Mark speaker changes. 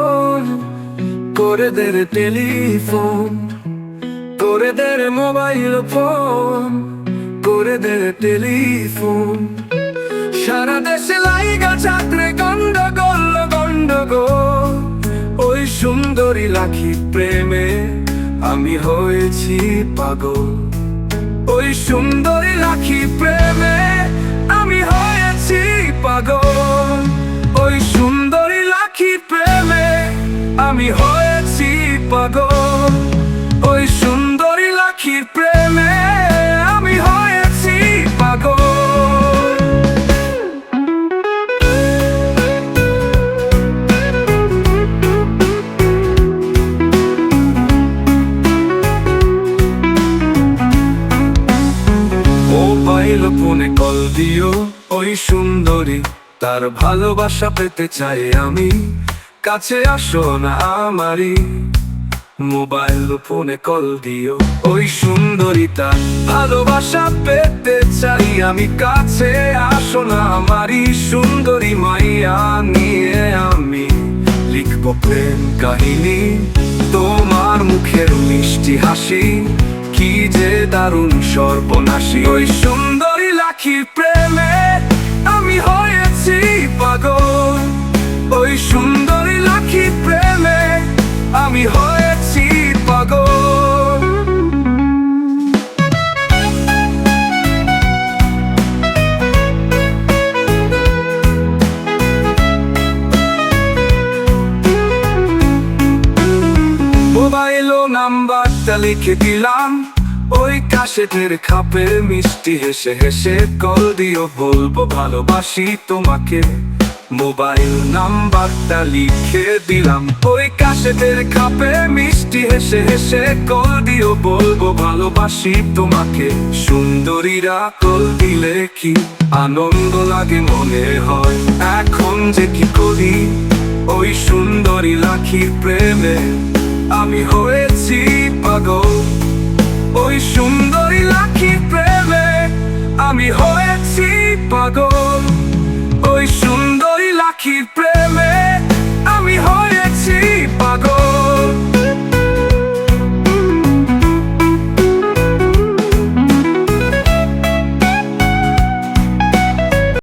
Speaker 1: পাগল করে দে রে টেলিফোন, করে দে রে মোবাইল ফোন, করে দে রে টেলিফোন। সারা দেশে লাইগা চাকরে গন্ডগোল গন্ডগোল, ওই সুন্দরী লাখি প্রেমে আমি হয়েছি পাগল। ওই সুন্দরী লাখি প্রেমে আমি হয়েছি পাগল। ওই সুন্দরী লাখি প্রেমে আমি হয়েছি পাগল। ওই সুন্দরী লাখির প্রেমে আমি হয়েছি পাগল। মোবাইল ফোনে কল দিও ওই সুন্দরী, তার ভালোবাসা পেতে চাই আমি, কাছে আসো না আমারই। মোবাইল ফোনে কল দিও ওই সুন্দরী, তার ভালোবাসা পেতে চাই আমি, কাছে আসো না আমারই। সুন্দরী মাইয়া নিয়ে আমি লিখব প্রেম কাহিনী, তোমার মুখের মিষ্টি হাসি কি যে দারুণ সর্বনাশী। ওই সুন্দরী লাখির প্রেমে আমি হয়েছি পাগল। ওই সুন্দরী লাখির প্রেমে আমি হয়েছি পাগল। মোবাইল নাম্বারটা লিখে দিলাম ওই কাশেটের খাপে, মিষ্টি হেসে হেসে কল দিও, বলবো ভালোবাসি তোমাকে। মোবাইল নাম্বারটা লিখে দিলাম ওই কাশেটের খাপে, মিষ্টি হেসে হেসে কল দিও, বলবো ভালোবাসি তোমাকে। সুন্দরীরা কল দিলে কি আনন্দ লাগে মনে হয়, এখন যে কি করি। ওই সুন্দরী লাখির প্রেমে আমি হয়েছি পাগল। ওই সুন্দরী লাখির প্রেমে আমি হয়েছি পাগল।